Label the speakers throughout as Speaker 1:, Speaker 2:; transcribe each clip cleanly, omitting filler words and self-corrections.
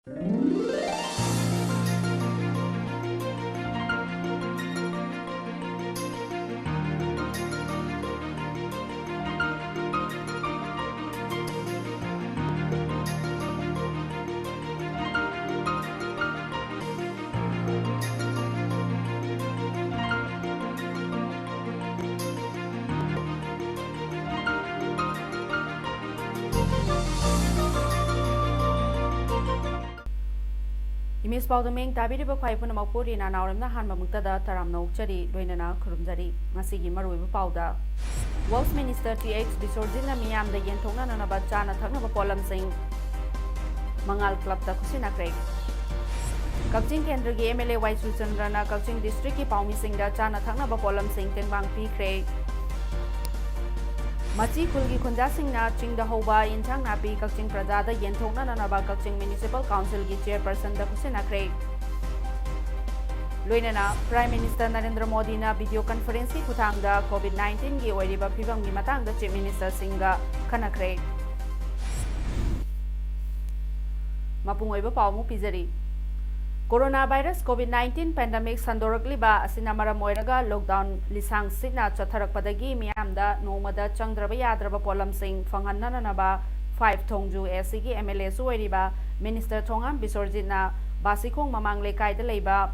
Speaker 1: Miss Paodam Tabiriba Paipuna Mapuri and Naorem Han Mamuktada Taram no Chari, Reena Kurumzari, Masigi Maru Pauda. Works Minister TH Bisordina Miam the Yentona and Abachana Tanaba Polam Singh Mangal Club the Kusina Craig. Coaching Kendra MLA White Susan Rana, Coaching District Paumi Singh Chana Tanaba Polam Singh Tenbang P. Craig. Machi Kulgi Kunda Singh na Ching the Hoba in Chang Napi, Coaching Pradada, Yentona Nanaba, Coaching Municipal Council Chairperson the Kusina Craig. Luinana, Prime Minister Narendra Modi na video conference Kutanga COVID-19 gi Oiriba Pibam Gimatang the Chief Minister Singha Kana Craig. Mapungoiba Paumu Pizari. Coronavirus COVID-19 pandemic Sandorokliba Asinamara Moiraga lockdown Lisang Sina Chatarak Padagi Miamda Nomada Chandraba Yadraba Polam Singh Fangananaba 5 Tongju SCG MLA Sueriba Minister Tongam Bisorjina Basikong Mamang Lekai de Leba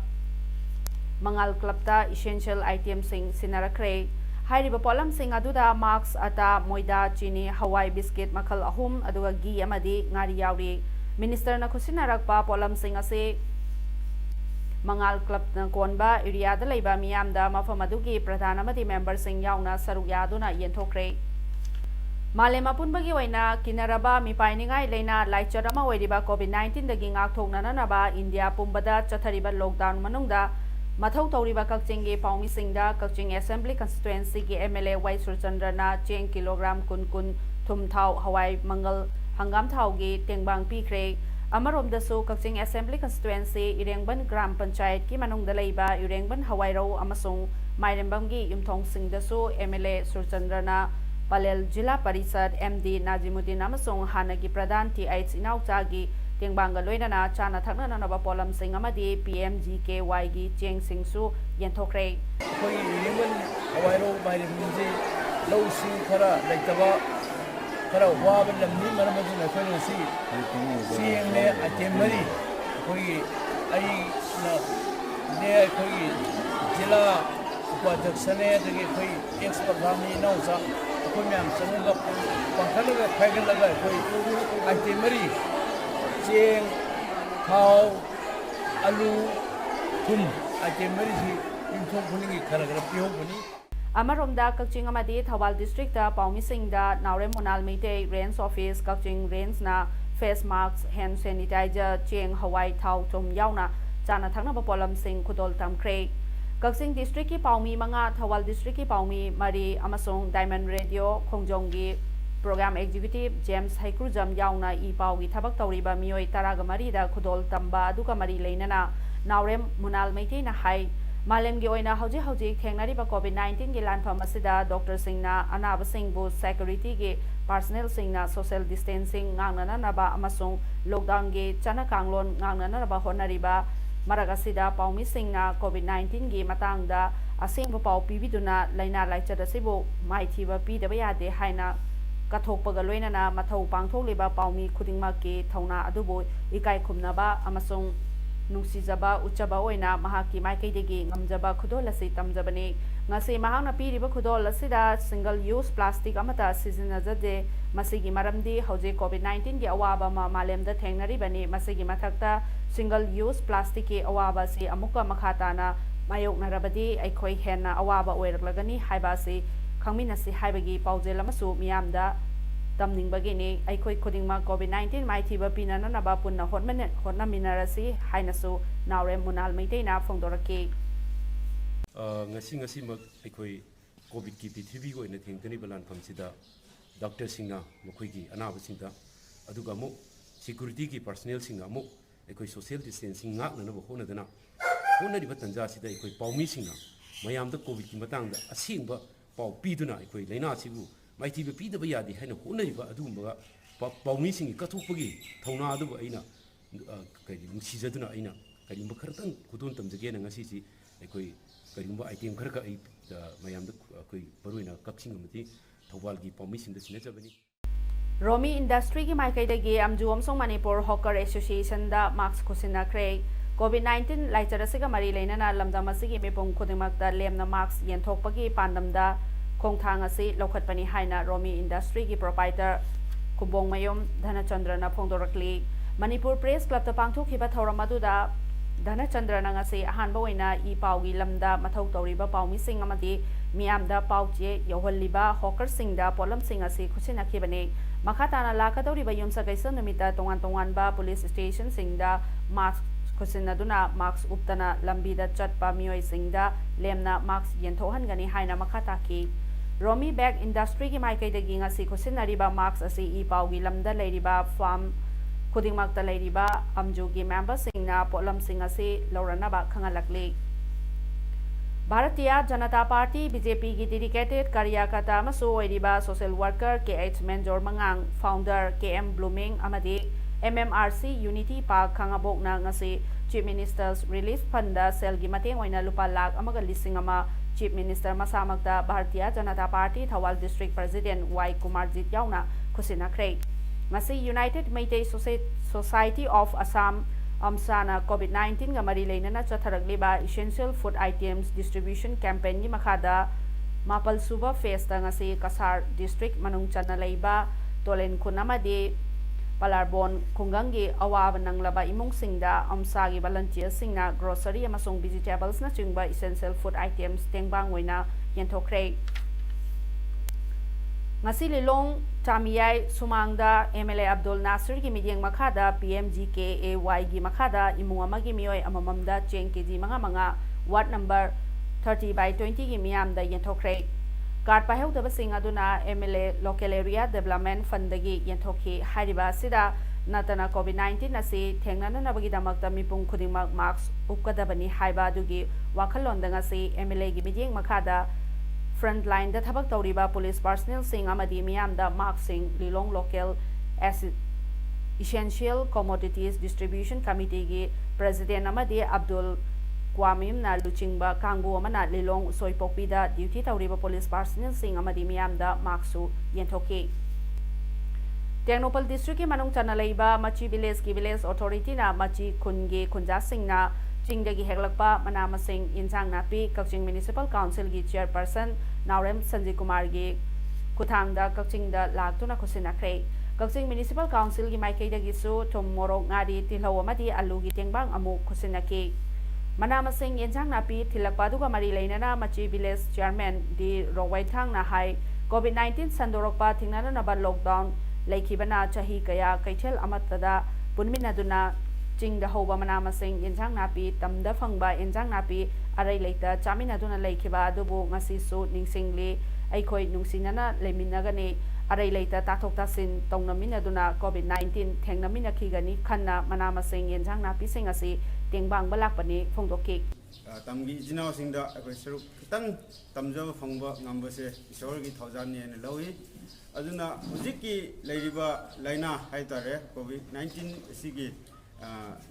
Speaker 1: Mangal Klapta Essential Item Sing Sinarakre Hairiba Polam Singh Aduda Max Ata Moida Chini Hawaii Biscuit Makal Ahum Aduga Gi Amadi Ngari Yauri Minister Nakusinarakpa Polam Singh Ase Mangal Club ng Konba, area da Laiba Miamda, Mafamaduki, Pradhanamati member Sing Yauna, Saruyaduna, Yentokre. Malemapun Bagiwena, Kinaraba, Mipainingai, Lena, Laichadama, Wediba, COVID-19, the Gingak Tonanaba, India, Pumbada, Chatariba, Lockdown Manunda, Matau Toriba Kakchingi, Paumi Singda, Kakching Assembly Constituency, MLA, White Surchandrana, 10 kilogram Kun Tum Tau, Hawaii, Mangal, Hangam Taugi, Tengbang Pikre. Amarom the so Kakching Assembly Constituency, Irengban Gram Panchayat, Kimanung the Laiba, Irengban Hawairo, Amasung, Mairembamgi, Imtong Sing the so, MLA Surchandrana, Palel Jila Parisad, MD Najimuddin Amasung, Hanagi Pradhan, TH Inautagi, Tingbanga Loinana, Chana Tagna Polam Sing Amadi, PMGKY Gi, Cheng Sing Su, Yentokre.
Speaker 2: Hawairo by the music, low sing Kara, like the Kara Wabin and Nimaramazin, I couldn't see. Seeing there at Temari, I there, Jilla, what the Senate, the expert family knows, Kumyam, Sananga, Pankalaga, Pagalaga, at Temari, Cheng, How, Alu, Tum, at Temari, in Topuni, Karagraphi.
Speaker 1: Amaromda Kakching Amadi, Thawal District, Paumi Singda, Naorem Monal Mite, Rains Office, Kakching Rains na, face masks, hand sanitizer, Cheng Hawaii Tau Tum Yauna, Chana Tangna Polam Sing Kudol Tam Craig. Kakching District Paumi Manga, Thawal District Paumi, Mari Amasong, Diamond Radio, Kongjongi, Program Executive, James Haikrujam Yauna, Ipawi Tabak Tauriba, Mioi Taraga Marida, Kudol Tamba, Duka Mari Lainana, Naorem Monal Mite na Hai. Malemgi oina hauji thengnariba COVID-19 gi lanpham asida Dr. Singna anaba singbu security gi personnel singna social distancing ngangnana naba amasung lockdown gi chana kanglon ngangnana naba honariba maragasida paumi singna COVID-19 gi matangda asingbu pau pibiduna laina laichada sibu maithiba pidaba yade haina kathokpaga loinana mathau pangthokliba paumi khudingmakki thauna adubu ikai khumnaba amasung Nungsijaba Uchaba Oina Mahaki Maikaidegi Ngamjaba Kudolasi Tamjabani Ngasi Mahana Piriba Kudolasida single use plastic amata seasonazade Masigi Maramdi Hoje COVID-19 gi awaba ma malemda thengnaribani Masigi Mathakta single use plastic ki awaba si amuka makhatana mayok narabadi aikhoi henna awaba oiraklagani haibasi khangminasi haibagi paujelamasu miyamda Tamningbagini, Aikoi Kudingma COVID-19, Maitiba Pinana Nabapuna Hotna Minarasi, Hainasu, Naorem Munal Maintaina, Fondoraki.
Speaker 3: Ngasi Aikoi COVID Kipi TV in the Tinkani Balan from Sida, Dr. Singha, Mukwigi, Anaba Sinta, Adugamo, security personnel Singamo, Aikoi social distancing, not another Honadana, Honadi Batanja Sida, Aikoi Paumi Singa, Mayam the COVID Kimatanga, a Simba, Pau Piduna, Aikoi, Lena Sibu. Mighty be the Bayadi, Hano, Huneva, Adumba, Paumissing, Katupagi, Tonadu, Aina, ꯀꯔꯤ ꯅꯨꯡꯁꯤꯖꯗꯨꯅ ꯑꯩꯅ ꯀꯔꯤꯒꯨꯝꯕ ꯈꯔꯇꯪ ꯈꯨꯗꯣꯟ ꯇꯝꯖꯒꯦꯅ ꯉꯁꯤꯁꯤ ꯑꯩꯈꯣꯏ ꯀꯔꯤꯒꯨꯝꯕ item ꯈꯔꯈꯛ ꯑꯩ ꯃꯌꯥꯝꯗ ꯑꯩꯈꯣꯏ ꯃꯔꯨꯑꯣꯏꯅ ꯀꯛꯆꯤꯡ ꯑꯃꯗꯤ ꯊꯧꯕꯥꯜꯒꯤ ꯄꯥꯎꯃꯤꯁꯤꯡꯗ ꯁꯤꯟꯅꯖꯕꯅꯤ
Speaker 1: ꯔꯣꯃꯤ ꯏꯟꯗꯁꯇ꯭रीꯒꯤ ꯃꯥꯏꯀꯩꯗꯒꯤ ꯑꯝꯖꯨ ꯑꯃꯁꯨꯡ ꯃꯅꯤꯄꯨꯔ ꯍꯣꯀꯔ ꯑꯦꯁꯣꯁꯤꯌꯦꯁꯟꯗ ꯃꯥꯛꯁ ꯈꯨꯠꯁꯤꯟꯅꯈ꯭ꯔꯦ ꯀꯣꯚꯤꯗ-19 ꯂꯥꯏꯆꯠ ꯑꯁꯤꯒ ꯃꯔꯤ ꯂꯩꯅꯅ ꯂꯝꯗꯝ ꯑꯁꯤꯒꯤ ꯃꯤꯄꯨꯝ ꯈꯨꯗꯤꯡꯃꯛꯇ ꯂꯦꯝꯅ ꯃꯥꯛꯁ ꯌꯦꯟꯊꯣꯛꯄꯒꯤ ꯄꯥꯟꯗꯝꯗ ꯈꯣꯡꯊꯥꯡ ꯑꯁꯤ ꯂꯧꯈꯠꯄꯅꯤ ꯍꯥꯏꯅ ꯔꯣꯃꯤ ꯏꯟꯗꯁꯇ꯭रीꯒꯤ ꯄ꯭ꯔꯣꯄꯥꯏꯇꯔ ꯈꯨꯕꯣꯡꯃꯌꯨꯝ ꯙꯅꯆꯟꯗ꯭ꯔꯅ ꯐꯣꯡꯗꯣꯔꯛꯂꯤ ꯃꯅꯤꯄꯨꯔ ꯄ꯭ꯔꯦꯁ ꯀ꯭ꯂꯕꯇ ꯄꯥꯡꯊꯣꯛꯈꯤꯕ ꯊꯧꯔꯝ ꯑꯗꯨꯗ ꯙꯅꯆꯟꯗ꯭ꯔꯅ ꯉꯁꯤ ꯑꯍꯥꯟꯕ ꯑꯣꯏꯅ ꯏ ꯄꯥꯎꯒꯤ ꯂꯝꯗ ꯃꯊꯧ ꯇꯧꯔꯤꯕ ꯄꯥꯎꯃꯤꯁꯤꯡ ꯑꯃꯗꯤ ꯃꯤꯌꯥꯝꯗ ꯄꯥꯎꯆꯦ ꯌꯧꯍꯜꯂꯤꯕ ꯍꯣꯀꯔꯁꯤꯡꯗ ꯄꯣꯠꯂꯝꯁꯤꯡ ꯑꯁꯤ ꯈꯨꯠꯁꯤꯟꯅꯈꯤꯕꯅꯤ ꯃꯈꯥ ꯇꯥꯅ ꯂꯥꯛꯀꯗꯧꯔꯤꯕ ꯌꯨꯝꯁꯀꯩꯁ ꯅꯨꯃꯤꯠꯇ ꯇꯣꯉꯥꯟ-ꯇꯣꯉꯥꯟꯕ ꯄꯨꯂꯤꯁ ꯁ꯭ꯇꯦꯁꯟꯁꯤꯡꯗ ꯃꯥꯛꯁ ꯈꯨꯠꯁꯤꯟꯅꯗꯨꯅ ꯃꯥꯛꯁ ꯎꯞꯇꯅ ꯂꯝꯕꯤꯗ ꯆꯠꯄ ꯃꯤꯑꯣꯏꯁꯤꯡꯗ ꯂꯦꯝꯅ ꯃꯥꯛꯁ ꯌꯦꯟꯊꯣꯛꯍꯟꯒꯅꯤ ꯍꯥꯏꯅ ꯃꯈꯥ ꯇꯥꯈꯤ ꯔꯣꯃꯤ ꯕꯦꯛ ꯏꯟꯗꯁꯇ꯭रीꯒꯤ ꯃꯥꯏꯀꯩꯗꯒꯤ ꯉꯁꯤ ꯈꯨꯠꯁꯤꯟꯅꯔꯤꯕ ꯃꯥꯛꯁ ꯑꯁꯤ ꯏ ꯄꯥꯎꯒꯤ ꯂꯝꯗ ꯂꯩꯔꯤꯕ ꯐꯥꯔꯝ ꯈꯨꯗꯤꯡꯃꯛꯇ ꯂꯩꯔꯤꯕ ꯑꯝꯖꯨꯒꯤ ꯃꯦꯝꯕꯔꯁꯤꯡꯅ ꯄꯣꯠꯂꯝꯁꯤꯡ ꯑꯁꯤ ꯂꯧꯔꯅꯕ ꯈꯪꯍꯜꯂꯛꯂꯤ ꯚꯥꯔꯇꯤꯌꯥ ꯖꯅता पार्टी बीजेपीꯒꯤ ꯗꯦꯗꯤꯀꯦꯇꯦꯗ ꯀꯥꯔꯌꯀꯔꯇꯥ ꯑꯃꯁꯨ ꯑꯣꯏꯔꯤꯕ ꯁꯣꯁꯤꯌꯦꯜ ꯋꯥꯔꯀꯔ KH ꯃꯦꯟꯖꯣꯔ ꯃꯉꯥꯡ ꯐꯥꯎꯟꯗꯔ KM ꯕ꯭ꯂꯨꯃꯤꯡ ꯑꯃꯗꯤ MMRC ꯌꯨꯅꯤꯇꯤ ꯄꯥꯔꯛ ꯈꯥꯡꯉꯕꯣꯛꯅ ꯉꯁꯤ ꯆꯤꯐ ꯃꯤꯅꯤꯁꯇꯔꯁ ꯔꯤꯂꯤꯐ ꯐꯟꯗ ꯁꯦꯜꯒꯤ ꯃꯇꯦꯡ ꯑꯣꯏꯅ ꯂꯨꯄꯥ ꯂꯥꯈ 1,100,000 चीफ मिनिस्टर मसामक्ता Bharatiya Janata Party Thoubal district president Y Kumarjit याउना खुसिनाख्रे ngasi united Meitei society of Assam अमसाना कोविड-19 गा मरी लेनना चथरगलिबा essential food items distribution campaign नि मखादा मापल सुबा फेस्ता ngasi kasar district manung chana leiba tolen khunamadi palarborn khungangi awab nanglaba imung singda amsagi volunteers singna grocery amasung vegetables na chingba essential food items tengbang oina yenthokre ngasi lilong tamiyai sumangda MLA Abdul Nasir gi midyeng makhada PMGKAY gi makhada imung amagi mioi amamamda cheng kg manga ward number 30/20 gi miyamda yenthokre card पाहौदबसिंग अदुना MLA local area development फंडगी यंथोखी हारिबा सिदा नतना कोविड-19 असि थेंगननबगी दमकता मिपुंग खुदिमक mask उपकदबनी हाइबा दुगी वाखलोंदंगसि MLA गी मिडिंग मखादा फ्रंट लाइन द थबक तौरिबा पुलिस पर्सनल सिंग अमदी मियामदा मास्क सिंग Lilong local essential commodities distribution committee गी प्रेसिडेंट अमदी अब्दुल क्वामिम ना लुचिंगबा कांगबो अमना लिलोंग सोइपोपीदा ड्यूटी तौरिबा पुलिस पर्सनल सिंग अमदी मियामदा मार्क्सु येंथोके टेक्नोपल डिस्ट्रिक्ट की मनुंग चना लेबा मची विलेज की विलेज अथॉरिटी ना मची खुनगे खुंजा सिंग ना चिंगदगी हेगलकपा मनामा सिंग इंजांग नापी कक्चिंग म्युनिसिपल काउंसिल की चेयरपर्सन नावरेम संजय कुमार की खुथांगदा कक्चिंगदा लाक्तुना खुसिनाख्रे कक्चिंग म्युनिसिपल काउंसिल की माइकैदगिसु थुम मोरोक ngari तिलौ अमदी आलू की टेंगबांग अमु खुसिनाखी मनामसिंग येंजांग नापी थिलकपादुगा मरी लेनना मची विलेज चेयरमैन डी रोवाइथांग ना हाई कोविड-19 संदोरकपा थिंगनानबा लॉकडाउन लेखिबना चाही कया कैथेल अमतदा पुनमिनादुना चिंगदा होबा मनामसिंग येंजांग नापी तमदा फंगबा येंजांग नापी अरै लेता चामिनादुना लेखिबा अदुबु ngasisu ningsingli अखोई नुंसिनना लेमिनगने अरै लेता ताथोक तासिन तौनमिनादुना कोविड-19 थेंगनमिनाखिगनी खन्ना मनामसिंग येंजांग नापी सिंग असि टेंगबांग बलाकपनी फोंदोकी
Speaker 4: तमगी जिनावसिंगदा अखोई सरुक खितंग तमजब फंगबा ngambase इशोरगी थौजानी ने लवी अदुना हुजिकी लेरिबा लाइना हाइतारे कोविड-19 सिगी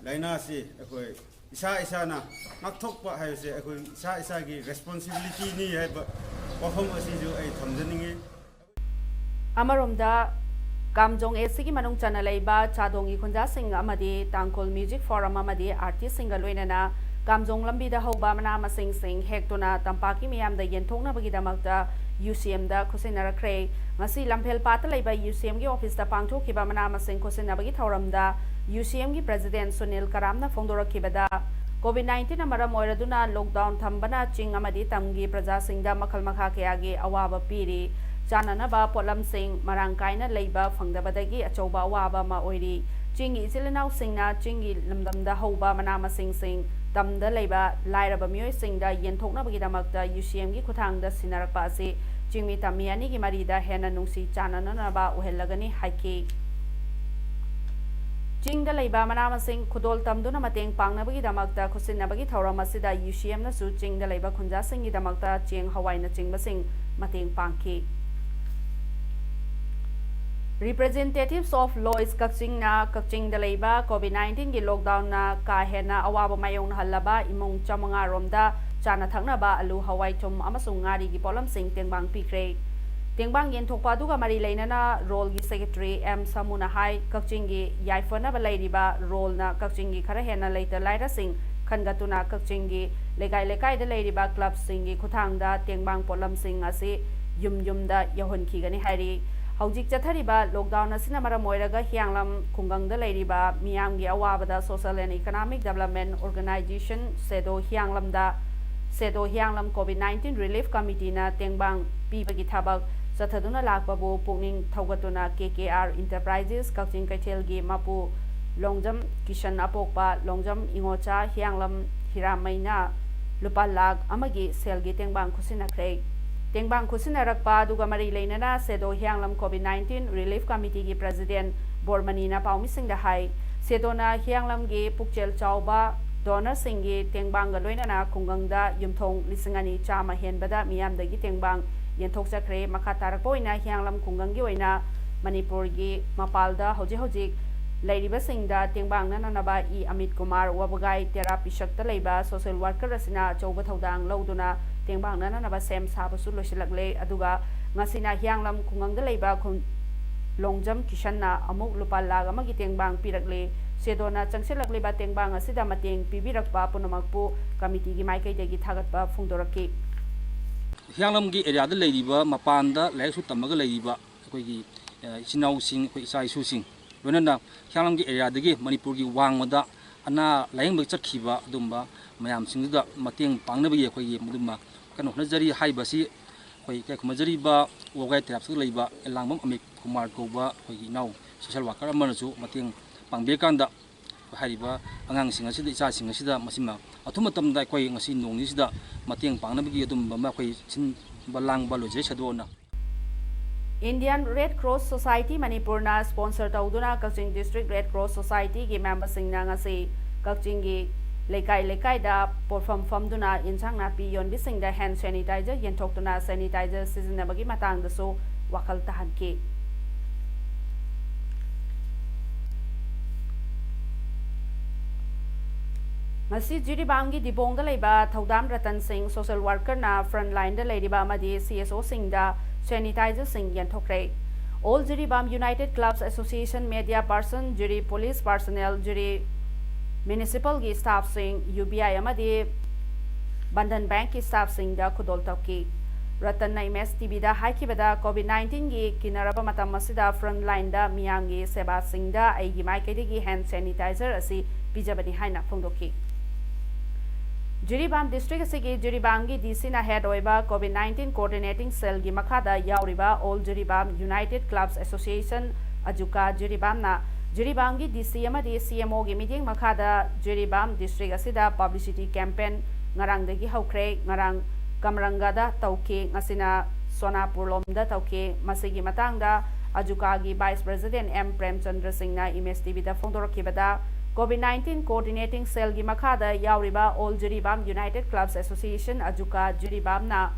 Speaker 4: लाइना से अखोई इसा नाथोकपा हाइसे अखोई इसा की रेस्पॉन्सिबिलिटी नि हाइबा वफम असिजु आई थमजनिंगे
Speaker 1: अमरोमदा कामजोंग एसी मनुंग चना लेबा चादोंगी खुंजा सिंग अमदी तांकोल म्यूजिक फोरम अमदी आर्टिस्ट सिंग लोइनना कामजोंग लंबीदा होबा मना मसिंग सिंग हेक्तुना तंपाकी मियामदा येंथोंगनबगीदमक्ता UCM दा खुसिनरख्रे ngasi lamphel pata leiba UCM gi office da pangthokiba mana masing खुसिनबगी थौरमदा UCM gi president Sunil Karamna फोंदोरखिबदा COVID-19 amaram oiraduna lockdown thambana ching amadi tamgi praja singda makhal makha kayagi awaba piri chananaba polam sing marang kaina leiba phangdabadagi achauba awaba ma oiri chingi ichilinau singna chingi lamdamda hoba mana masing sing tamda leiba lairaba mioi singda yenthoknabagi damakta UCM gi khuthangda sinarakpa ase chingmi tamiani gi marida hena nungsi chanananaba uhelagani haiki चिंगदा लेबा मनामसिंग खुदोल तमदुना मतेंग पांगनबगी दमकता खुसिनबगी थौरम असिदा UCM नसु चिंगदा लेबा खुंजासिंग गी दमकता Cheng हवाइना चिंगबसिंग मतेंग पांगखि Representatives of Lois Kaching da leiba COVID-19 gi lockdown na ka hena awaba mayong halaba imong chamanga romda chana thaknaba alu hawai thum amasung ngari gi polam sing tengbang pikre tengbang yen thokpa duga mari leinana role gi secretary M Samuna hai Kaching gi yaifona ba leiriba role na Kaching gi khara hena leita laira sing khangatuna Kaching gi lekai da leiriba club sing gi khuthangda tengbang polam sing ase yum da yahon khigani hairi Haujik chathariba lockdown asina mara moiraga hianglam khungangda leiriba miyamgi awabada social and economic development organization sedo hianglam COVID-19 relief committee na tengbang pibagi thabak chathaduna lakpabu pungning thaugatuna KKR enterprises Kaching Kaithelgi mapu longjam kishan apokpa longjam ingocha hianglam hiramaina lupa lag amagi selgi tengbang khusinakre Tengbang Kusinarakpa duga mari leinana sedo hianglam COVID-19 relief committee gi president Bormanina Paumising da hai sedona hianglam gi pukchel chauba donor singi tengbang ga loinana kungangda yumthong lisingani chama henbada miyam dagi tengbang yenthok chakre makha tarakpoina hianglam kungangi oina Manipur gi mapalda hoji leiriba singda tengbang nanaba I Amit Kumar wabagai therapy shakta leiba social worker asina chauba thodang lauduna tengbang nanaba sem sabasu losilakle aduga ngasina hianglam kungangda leiba longjam kishanna amuk lupa lag amagi tengbang pirakle sedona changselakle ba tengbang asida mateng pibirakpa punamakpu committee gi maikai degi thagatpa phungdoraki
Speaker 5: hianglam gi area da leiriba mapanda laisu tamaga leiriba koi gi sinau sing koi sai su sing lonana hianglam gi area dagi manipur gi wangmada ana laing ba chakhiba dumba mayam singda mateng pangnabagi koi gi mudumma kano najari haibasi koi kai kumajari ba wogai terap su leiba langbam Amit Kumar Koba koi gi nau social worker amanasu mateng pangbe kanda hariba angang singa sida isa singa sida masima athuma tamda koi ngasi nongni sida mateng pangnabagi dumba ma koi sin balang baloje sadona
Speaker 1: Indian Red Cross Society Manipur na sponsor tauduna Kaching District Red Cross Society gi member sing na ngasi Kaching gi lekai da porfam famduna insang napi yon bising da hand sanitizer yenthokduna sanitizer sizinabagi matang da so wakal tahan ke Masi Jiribam gi dibong da leiba Thaudam Ratan Singh social worker na front line da leiriba amadi CSO sing da sanitizer sing yenthokre All Jiribam United Clubs Association media person jiri police personnel jiri municipal gi staff sing UBI amadi Bandhan Bank ki staff sing da khudol tawki Ratan na MS TV da haikibada COVID-19 gi kinaraba matam masida front line da miyam gi seba sing da ai gi maikedi gi hand sanitizer asi bijabani haina phongdoki Jiribam district asigi Jiribam gi DC na head oiba COVID-19 coordinating cell gi makhada yauriba All Jiribam United Clubs Association ajuka Jiribam na Jiribam gi DC amadi CMO gi meeting makhada Jiribam district asida publicity campaign ngarang dagi haukre ngarang kamranga da tauke ngasina Sonapur lomda tauke masigi matangda ajuka gi vice president M Premchandra Singh na MSTV da phongdorakibada COVID-19 coordinating cell gi makhada yauriba All Jiribam United Clubs Association ajuka Jiribam na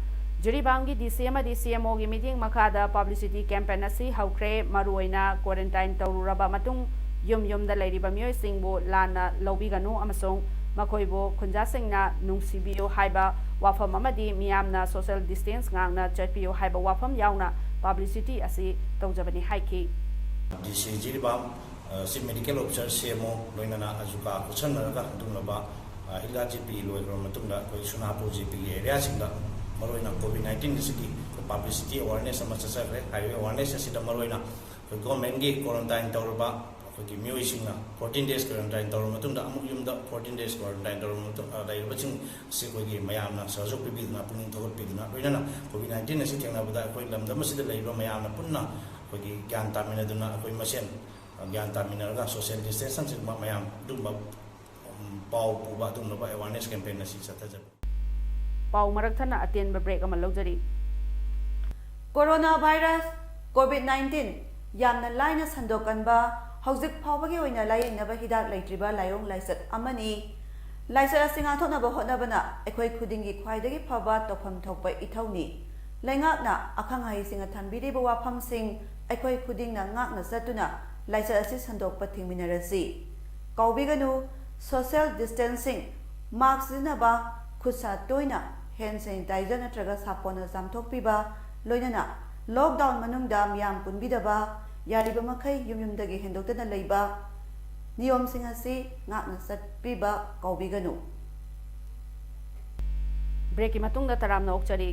Speaker 1: Jiribam gi DC amadi CMO gi meeting makhada publicity campaign asi haukre maruoina quarantine tawruraba matung yum da leiriba miyoi singbu lana lobiganu amasong makoibo khunja singna nungsibiyo haiba wafam amadi miyamna social distance ngangna chatpiyo haiba wafam yauna publicity asi tawjabani haiki
Speaker 6: DC Jiribam si medical officer CMO loinana ajuka kuchanaraga dumlaba hilga GP loigra matungda koi Sonapur GP area singda maroina COVID-19 sigi publicity awareness ama chasakre highway awareness asida maroina koi government gi quarantine tawrba koi ki miyoi singna 14 days quarantine tawr matungda amuk yumda 14 days quarantine tawr matungda daiba ching si koi gi mayamna sajok pibidna puning thogot pidna loinana COVID-19 asi thengna bada koi lamda masida leiba mayamna punna koi gi gyan tamina duna koi masen gyan taminaraga social distance sing mayam dumba pau puba dumba awareness campaign asi chataja
Speaker 1: Pau marakthana atenba break ama lojari
Speaker 7: Coronavirus COVID-19 yamna laina sandokanba hauzik phawbagi oina layengnaba hidak leitriba layong laisat amani laisat asinga thonaba hotnabana ekhoi khudingi khwaidagi phaba tofam thokpa ithawni laingakna akhangai singa thanbiriba wafam sing ꯑꯩꯈꯣꯏ ꯈꯨꯗꯤꯡꯅ ꯉꯥꯛꯅ ꯆꯠꯇꯨꯅ ꯂꯥꯏꯆꯠ ꯑꯁꯤ ꯁꯟꯗꯣꯛꯄ ꯊꯤꯡꯃꯤꯟꯅꯔꯁꯤ ꯀꯥꯎꯕꯤꯒꯅꯨ social distancing marks ꯁꯤꯖꯤꯟꯅꯕ ꯈꯨꯠꯁꯥ ꯇꯣꯏꯅ ꯍꯦꯟ ꯁꯦꯅꯤꯇꯥꯏꯖꯔ ꯅꯠꯇ꯭ꯔꯒ ꯁꯥꯄꯣꯟꯅ ꯆꯥꯝꯊꯣꯛꯄꯤꯕ ꯂꯣꯏꯅꯅ ꯂꯣꯛꯗꯥꯎꯟ ꯃꯅꯨꯡꯗ ꯃꯤꯌꯥꯝ ꯄꯨꯟꯕꯤꯗꯕ ꯌꯥꯔꯤꯕ ꯃꯈꯩ ꯌꯨꯝꯗꯒꯤ ꯍꯦꯟꯗꯣꯛꯇꯅ ꯂꯩꯕ ꯅꯤꯌꯣꯝꯁꯤꯡ ꯑꯁꯤ ꯉꯥꯛꯅ ꯆꯠꯄꯤꯕ ꯀꯥꯎꯕꯤꯒꯅꯨ
Speaker 1: ब्रेक की मतुंगदा तरामना ओक्चरी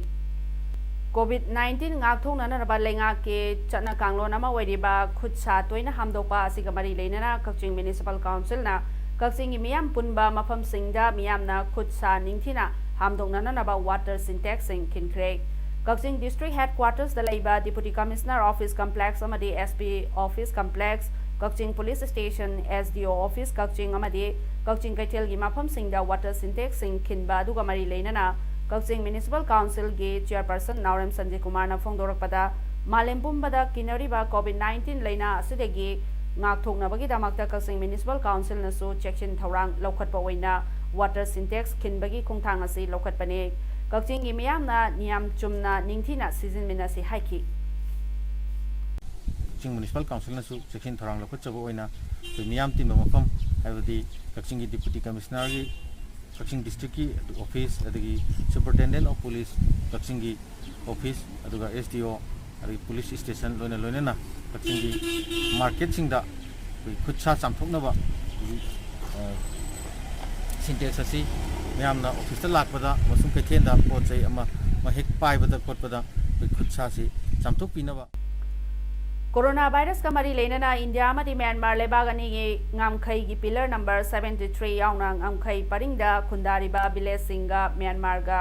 Speaker 1: कोविड-19 ngakthongnanaba leingake chana kanglon ama oiriba khutsa toina hamdokpa asiga mari leinana Kaching Municipal Council na Kaching miyam punba mafam singda miyamna khutsa ningthina hamdoknanaba water syntax sing kinkrek Kaching District Headquarters da leiba Deputy Commissioner Office Complex amadi SP Office Complex Kaching Police Station SDO Office Kaching amadi Kaching Kaitel gi mafam singda water syntax sing kinba aduga mari leinana Kaching Municipal Council ge Chairperson Naorem Sanjay Kumar na phongdorakpada Malempumbada kinariba COVID-19 leina asidegi ngakthoknabagi damakta Kaching Municipal Council na su check-in thorang lokhatpa oina water syntax kinbagi khongthang asi lokhatpane Kaching gi miyamna niyam chumna ningthina season minasi haiki
Speaker 8: Kaching Municipal Council na su check-in thorang lokhatchaba oina miyam tin mafam habadi Kaching gi Deputy Commissioner gi Kaching District ki office adagi Superintendent of Police Kaching gi office aduga SDO adagi police station loina na Kaching gi market singda khutsa chamthoknaba syntax asi mayamna office ta lakpada masum kaithen da pochai ama mahek paibada kotpada khutsa si chamthokpinaba
Speaker 1: Coronavirus ka mari leinana India amadi Myanmar lebagani gi ngamkhai gi pillar number 73 yauna ngamkhai paringda khundariba village singa Myanmar ga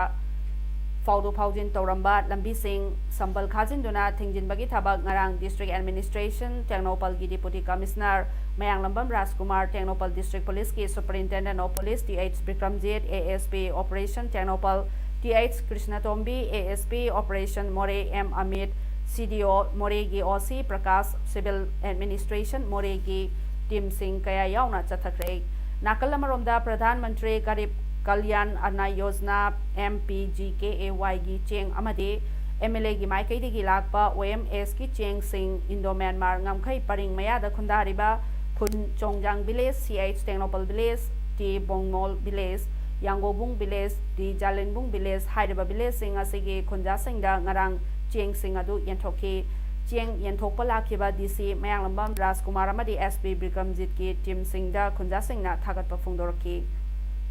Speaker 1: faudu faujin toramba lambi sing sambal khajinduna thingjinbagi thabak ngarang District Administration Technopal gi Deputy Commissioner Mayang Lambam Rajkumar Technopal District Police ki Superintendent of Police TH Bikramjit ASP Operation Technopal TH Krishna Tombi ASP Operation More M Amit CDO Moregi OC Prakash Civil Administration Moregi Team Singh kaya yauna chathakre nakal amaromda Pradhan Mantri Garib Kalyan Anna Yojana MPGKAY gi cheng amade MLA gi maikai gi lakpa OMS ki cheng Singh Indo Myanmar ngamkhai paring maya da khundariba khun Chongjang Village CH Technopal Village T Bongmol Village Yangobung Village T Jalenbung Village Haidaba Village sing asigi khunja singda ngarang Cheng Singh adu yenthoki Cheng yenthokpa lakhiba DC Mayang Lambam Rajkumar amadi SP Bikramjit ki team singda khunja singna thagatpa phongdorki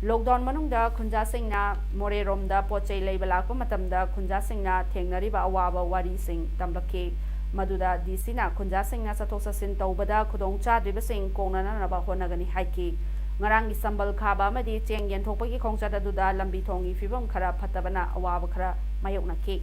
Speaker 1: lockdown manungda khunja singna more romda pochai leiba lakpa matamda khunja singna thengnariba awaba wari sing tamlaki maduda DC na khunja singna sathok sasin tawbada khudong chadriba sing kongnana naba honagani haiki ngarang sambal khaba amadi Cheng yenthokpa ki khongchat aduda lambi thongi fibam khara phatabana awaba khara mayoknaki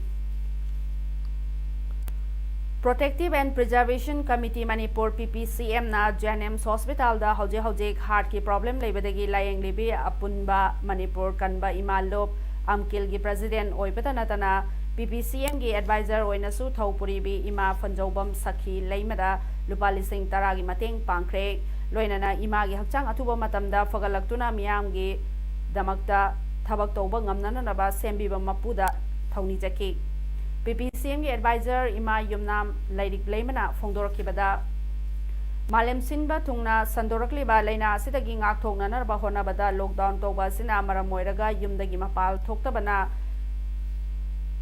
Speaker 1: Protective and Preservation Committee Manipur PPCM na JNM's Hospital da hoje heart ki problem leibadagi layeng libi apunba Manipur kanba imalop amkil gi president oibata natana PPCM gi advisor oina su thaupuri bi ima fanjobam sakhi leimada lupa lising taragi mateng pangkre loinana ima gi hakchang athuba matamda fagalaktuna miyam gi damakta thabak tawba ngamnana naba sembiba mapuda thauni jaki PPCM ki advisor ima yumnam lairik leimana phongdorakibada malem sinba thungna sandorakliba leina asidagi ngakthokna narba honabada lockdown toba sina maram moiraga yumdagi mapal thoktabana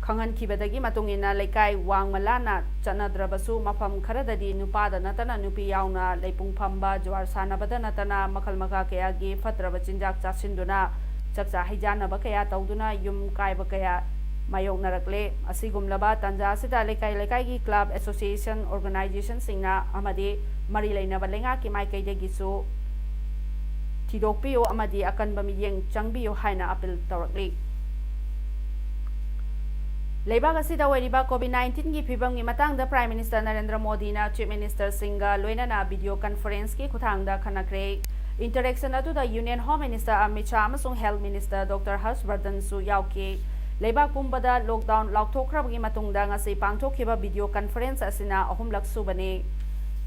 Speaker 1: khangan kibadagi matungina laikai wangmalana chanadrabasu mafam kharadadi nupada natana nupi yauna leipung phamba jwar sanabada natana makhal makha kaya gi fatraba chinjak chasinduna chakcha hijanaba kaya tawduna yum kaiba kaya mayong narakle asigumlaba tanja sida lekai gi club association organization singna amadi mari leinaba lenga ki maikai degi su thidokpiyo amadi akanba miyeng changbiyo haina appeal tawrakli leibag asida weriba COVID-19 gi phibam gi matangda Prime Minister Narendra Modi na Chief Minister Singha loinana video conference ki khuthangda khanakre interaction adu da Union Home Minister Amit Shah amasung Health Minister Dr. Harshvardhan su yauki leibak pumbada lockdown lauktokhrabagi matungda ngasi pangthokhiba video conference asina ahumlak subani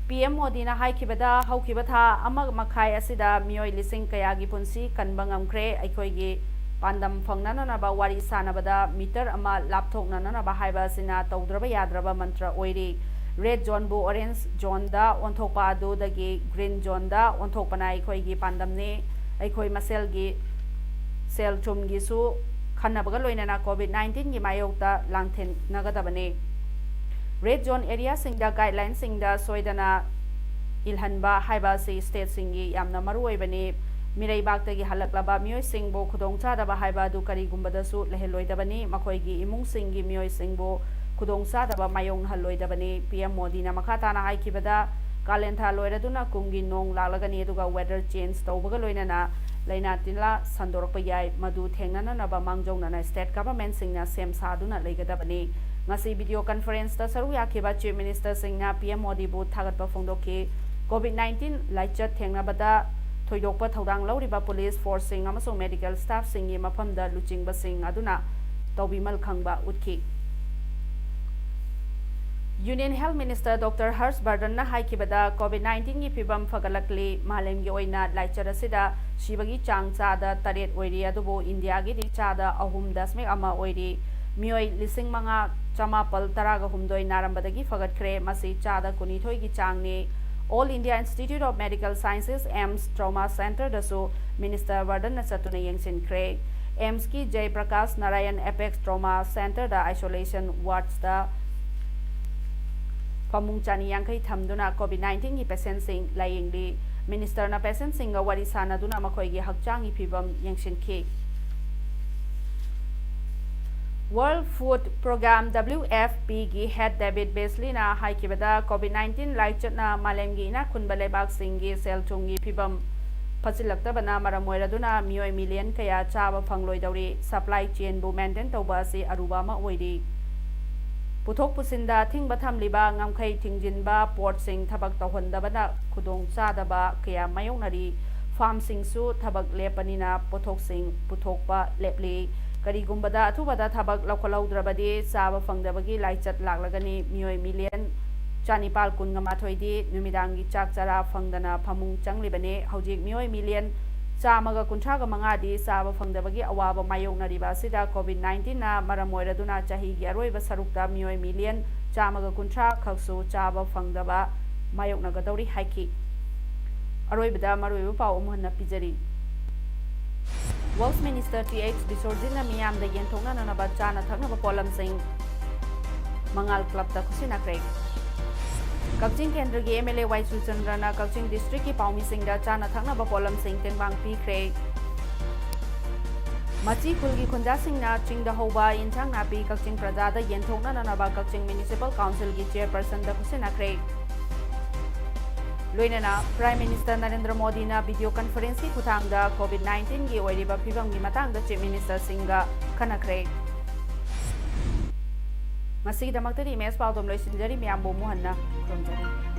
Speaker 1: PM Modi na haikibada haukiba tha amag makhai asida mioi lising kayagi punsi kanba ngamkre aikhoigi pandam phangnana na ba wari sanabada meter ama lapthokna na ba haiba asina tawdraba yadraba mantra oiri red zone bu orange zone da onthokpa adu dagi green zone da onthokpana akhoi gi pandamni akhoi masel gi sel chum gi su khannabaga loinana covid 19 gi mayokta langthen nagadabani red zone area singda guidelines singda soidana ilhanba haiba si state singi yamna maru oibani mirai baktagi halaklaba mioi singbo khudong chadaba haiba du kari gumbada su leheloidabani makhoi gi imung singi mioi singbo khudong chadaba mayong haloidabani PM Modi na makata na haikibada kalentha loiraduna kumgi nong lalagani aduga weather change tawbaga loinana laina tinla sandorokpa yai madu thengnana naba mangjongna na state government singna sem saduna leigadabani ngasi video conference ta saru yakhiba chief minister singna PM Modi bu thagatpa phongdokhi COVID-19 laichat thengnabada thoidokpa thodang lauriba police force sing amasong medical staff singi maphamda luchingba sing aduna tawbimal khangba utkhi Union Health Minister Dr. Harshvardhan na haikibada COVID-19 gi phibam fagalakli malem gi oina laichar asida shibagi chang chada taret oiri adubu India gi di chada 3.1 oiri mioi lising manga chamapal taraga humdoi narambadagi fagatkhre masi chada kunithoi gi changni All India Institute of Medical Sciences AIMS Trauma Center dasu Minister Vardhan na chatuna yengsin khre AIMS ki Jay Prakash Narayan Apex Trauma Center da isolation wards da pamung chani yangkai thamduna COVID-19 gi patient sing layingli Minister na patient sing ga wari sanaduna makhoi gi hakchang gi phibam yengsin khi World Food Program WFP gi head David Beasley na haikibada COVID-19 laichatna malemgi ina khunba lebak singi sel chungi phibam phachilaktabana maramoiraduna mioi million kaya chaba phangloidori supply chain bu maintain tawba si aruba ma oiri puthok pusinda thingba thamliba ngamkhai thingjinba port sing thabak tawhandabana khudong chadaba kaya mayongnari farm sing su thabak lepanina puthok sing puthokpa lepli karigumbada athubada thabak laukhalaudrabadi chaba phangdabagi laichat laklagani mioi million chanipal kunga mathoidi numidangi chak chara phangdana phamung changlibane hojik mioi million chamaga kunthraga mangadi chaba phangdabagi awaba mayoknariba sida COVID-19 na maramoiraduna chahi gi aroiba sarukta mioi million chamaga kunthra khaksu chaba phangdaba mayoknagadori haiki aroibada maroiba pau umhanna pijari Works Minister TH Disorjina Miyam da yenthongna nanaba chana thaknaba polam sing Mangal Club da khusinakre Kakching Kendra gi MLA Y Suchandrana Kakching District ki Paumi Singh da chana thaknaba polam sing tenbang pikre Machi khulgi khunja singna chingda hoba inchang napi Kakching Praja da yenthongna nanaba Kakching Municipal Council gi chairperson da khusinakre Loinana Prime Minister Narendra Modi na video conference ki kuthangda COVID-19 gi oiriba phibam gi matangda Chief Minister Singha khanakre Masi damakta ri mes Paodam loisinjari miyambo muhanna kromjari